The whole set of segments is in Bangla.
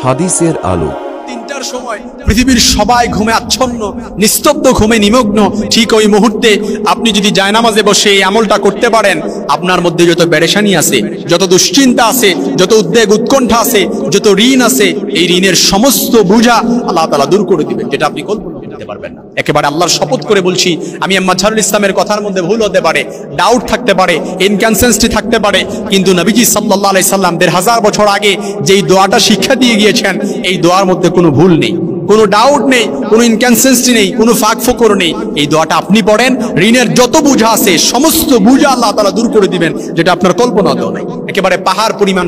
হাদিসের আলো। ৩টার সময় পৃথিবীর সবাই ঘুমে আচ্ছন্ন, নিস্তব্ধ ঘুমে নিমগ্ন। ঠিক ওই মুহূর্তে আপনি যদি জায়নামাজে বসে এই আমলটা করতে পারেন, আপনার মধ্যে যত পেরেশানি আছে, যত দুশ্চিন্তা আছে, যত উদ্বেগ উৎকণ্ঠা আছে, যত ঋণ আছে, এই ঋণের সমস্ত বোঝা আল্লাহ তাআলা দূর করে দিবেন, যেটা আপনি কল্পনা করতে পারবেন না। একেবারে আল্লাহর শপথ করে বলছি, আমি মাজহারুল ইসলামের কথার মধ্যে ভুল হতে পারে, ডাউট থাকতে পারে, ইনকনসিস্টেন্সি থাকতে পারে, কিন্তু নবীজি সাল্লাল্লাহু আলাইহি সাল্লাম ১৫০০ বছর আগে যেই দোয়াটা শিক্ষা দিয়ে গিয়েছেন, এই দোয়ার মধ্যে কোনো ভুল নেই, কোনো ডাউট নেই, কোনো ইনকনসিস্টেন্সি নেই, কোনো ফাঁক ফোকর নেই। এই দোয়াটা আপনি পড়েন, ঋণের যত বোঝা আছে সমস্ত বোঝা আল্লাহ তাআলা দূর করে দিবেন, যেটা আপনার কল্পনাতেও নাই। একেবারে পাহাড় পরিমাণ,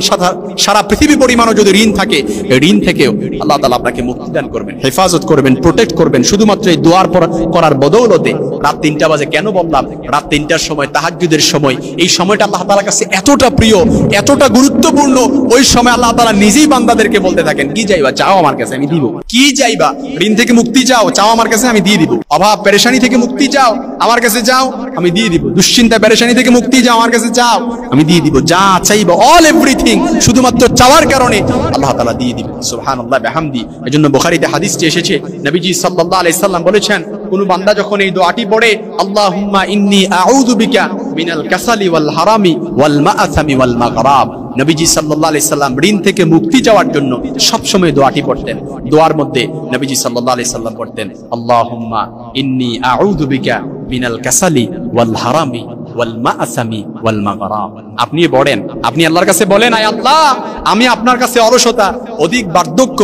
সারা পৃথিবী পরিমাণও যদি ঋণ থাকে, এই ঋণ থেকেও আল্লাহ তাআলা আপনাকে মুক্তি দান করবেন, হেফাজত করবেন, প্রোটেক্ট করবেন, শুধুমাত্র এই দোয়ার করার বদৌলতে। রাত ৩টা বাজে কেন বললাম? রাত ৩টার সময়, তাহাজ্জুদের সময়, এই সময়টা আল্লাহ তাআলার কাছে এতটা প্রিয়, এতটা গুরুত্বপূর্ণ। ওই সময় আল্লাহ তাআলা নিজেই বান্দাদেরকে বলতে থাকেন, কি চাইবা চাও আমার কাছে আমি দিব। কি চাইবা? ঋণ থেকে মুক্তি চাও, চাও আমার কাছে আমি দিয়ে দিব। অভাব পেরেশানি থেকে মুক্তি চাও, আমার কাছে চাও, আমি দিয়ে দিব। দুশ্চিন্তা পেরেশানি থেকে মুক্তি চাও, আমার কাছে চাও, আমি দিয়ে দিব। যা চাইবা, অল এভরিথিং, শুধুমাত্র চাওয়ার কারণে আল্লাহ তাআলা দিয়ে দিবেন। সুবহানাল্লাহ বিহামদি। এজন্য বুখারীতে হাদিসটি এসেছে, নবীজি সাল্লাল্লাহু আলাইহি সাল্লাম বলেছেন, কোন বান্দা যখন এই দোয়াটি পড়ে, আল্লাহুম্মা ইন্নী আউযু বিকা মিনাল কাসালি ওয়াল হারামি ওয়াল মাআসামি ওয়াল মাগরাব, নবীজি সাল্লাল্লাহু আলাইহি সাল্লাম ঋণ থেকে মুক্তি চাওয়ার জন্য সব সময় দোয়াটি পড়তেন। দোয়ার মধ্যে নবীজি সাল্লাল্লাহু আলাইহি সাল্লাম পড়তেন, আল্লাহুম্মা ইন্নী আউযু বিকা মিনাল কাসালি ওয়াল হারামি ওয়াল মাআসামি ওয়াল মাগরাব। আপনি পড়েন, আপনি আল্লাহর কাছে বলেন, আয় আল্লাহ, আমি আপনার কাছে অলসতা, অধিক বার্ধক্য,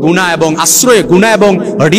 গুনাহ এবং আশ্রয়, গুনাহ এবং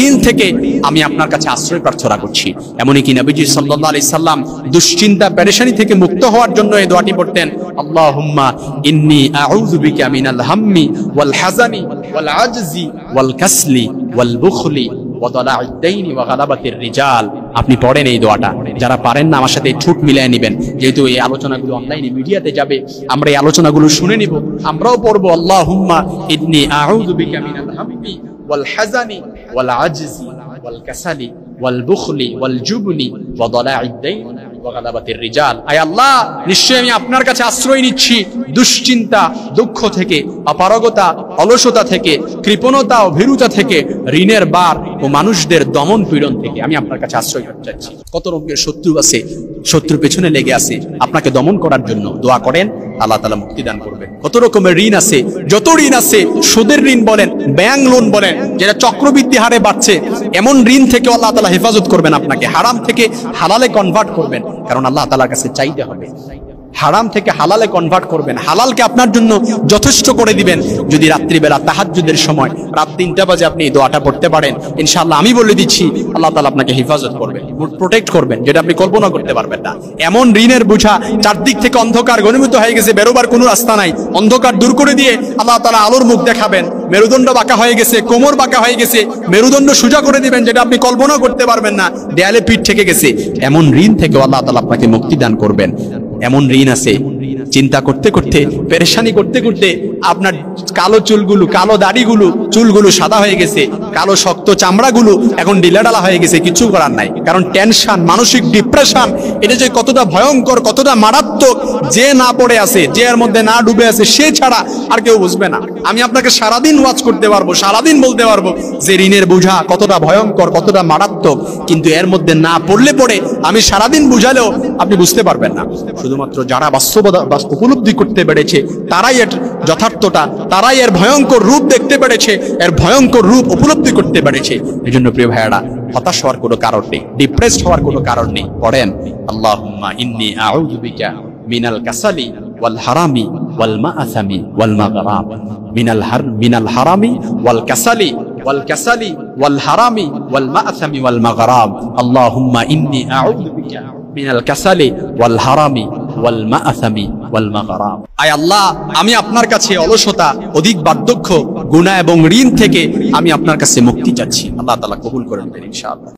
ঋণ থেকে আমি আপনার কাছে আশ্রয় প্রার্থনা করছি। এমনই কি নবীজি সাল্লাল্লাহু আলাইহি সাল্লাম দুশ্চিন্তা পেরেশানি থেকে মুক্ত হওয়ার জন্য এই দোয়াটি পড়তেন, আল্লাহুম্মা ইন্নী আউযু বিকা মিনাল হাম্মি ওয়াল হাযানি ওয়াল আজজি ওয়াল কাসলি ওয়াল বুখলি ওয়া দালা'id দাইনি ওয়া গালাবাতির রিজাল। আপনি পড়েন এই দোয়াটা। যারা পারেন না, আমার সাথে ঠোঁট মিলিয়ে নেবেন, যেহেতু এই আলোচনাগুলো অনলাইনে মিডিয়াতে যাবে, আমরা এই আলোচনাগুলো শুনে নিব, আমরাও পড়বো, আল্লাহুম্মা ইন্নী আউযু বিকা মিনাল হাম্মি ওয়াল হাযানি ওয়াল আজজি ওয়াল কাসালি ওয়াল বুখলি ওয়াল জুবনি ওয়া দালা'id দাইনি ওয়া গালাবাতির রিজাল। আয় আল্লাহ, নিশ্চয়ই আমি আপনার কাছে আশ্রয় নিচ্ছি দুশ্চিন্তা, দুঃখ থেকে, অপারগতা, অলসতা থেকে, কৃপণতা ও ভীরুতা থেকে, ঋণের বার ও মানুষদের দমন পীড়ন থেকে আমি আপনার কাছে আশ্রয় চাচ্ছি। কত রকমের শত্রু আছে, শত্রুর পেছনে লেগে আছে আপনাকে দমন করার জন্য। দোয়া করেন, আল্লাহ তাআলা মুক্তি দান করবেন। কত রকমের ঋণ আছে, যত ঋণ আছে, সুদের ঋণ বলেন, ব্যাংক লোন বলেন, যেটা চক্রবৃদ্ধি হারে বাড়ছে, এমন ঋণ থেকে আল্লাহ তাআলা হেফাজত করবেন আপনাকে। হারাম থেকে হালালে কনভার্ট করবেন, কারণ আল্লাহ তাআলার কাছে চাইতে হবে। হারাম থেকে হালালে কনভার্ট করবেন, হালালকে আপনার জন্য যথেষ্ট করে দিবেন। যদি রাত্রিবেলা তাহাজ্জুদের সময় রাত ৩টা বাজে আপনি এই দোয়াটা পড়তে পারেন, ইনশাআল্লাহ আমি বলে দিচ্ছি, আল্লাহ তাআলা আপনাকে হেফাজত করবেন, প্রোটেক্ট করবেন, যেটা আপনি কল্পনা করতে পারবেন না। এমন ঋণের বোঝা, চারদিক থেকে অন্ধকার ঘনীভূত হয়ে গেছে, বেরোবার কোনো রাস্তা নাই, অন্ধকার দূর করে দিয়ে আল্লাহ তাআলা আলোর মুখ দেখাবেন। মেরুদণ্ড বাঁকা হয়ে গেছে, কোমর বাঁকা হয়ে গেছে, মেরুদণ্ড সোজা করে দিবেন, যেটা আপনি কল্পনা করতে পারবেন না। দেয়ালে পিঠ থেকে গেছে, এমন ঋণ থেকে আল্লাহ তাআলা আপনাকে মুক্তি দান করবেন। এমন ঋণ আছে, চিন্তা করতে করতে, পেরেশানি করতে করতে আপনার কালো চুলগুলো, কালো দাড়িগুলো, চুলগুলো সাদা হয়ে গেছে, কালো শক্ত চামড়াগুলো এখন ডিলাডালা হয়ে গেছে, কিছু করার নাই। কারণ টেনশন, মানসিক ডিপ্রেশন, এটা যে কতটা ভয়ঙ্কর, কতটা মারাত্মক, যে না পড়ে আছে, যে এর মধ্যে না ডুবে আছে, সে ছাড়া আর কেউ বুঝবে না। আমি আপনাকে সারাদিন ওয়াজ করতে পারবো, সারাদিন বলতে পারবো যে ঋণের বোঝা কতটা ভয়ঙ্কর, কতটা মারাত্মক, কিন্তু এর মধ্যে না পড়লে পড়ে আমি সারাদিন বুঝালেও আপনি বুঝতে পারবেন না। শুধুমাত্র যারা বাস্তবতা উপলব্ধি করতে পেরেছে, তারাই এর যথার্থতা, তারাই এর ভয়ঙ্কর রূপ দেখতে পেরেছে, এর ভয়ঙ্কর রূপ উপলব্ধি করতে পেরেছে। এই জন্য প্রিয় ভাইয়েরা, হতাশ হওয়ার কোনো কারণ নেই, ডিপ্রেসড হওয়ার কোনো কারণ নেই। পড়েন, আল্লাহুম্মা ইন্নী আউযু বিকা মিনাল কাসালি ওয়াল হারামি ওয়াল মাআসামি ওয়াল মাগরাব। মিনাল হারামি ওয়াল কাসালি ওয়াল হারামি ওয়াল মাআসামি ওয়াল মাগরাব। আল্লাহুম্মা ইন্নী আউযু বিকা মিনাল কাসালি ওয়াল হারামি ওয়াল মাআসামি ওয়াল মাগরাব। আয় আল্লাহ, আমি আপনার কাছে অলসতা, অধিক বার্ধক্য, গুনাহ এবং ঋণ থেকে আমি আপনার কাছে মুক্তি চাচ্ছি। আল্লাহ তাআলা কবুল করেন ইনশাআল্লাহ।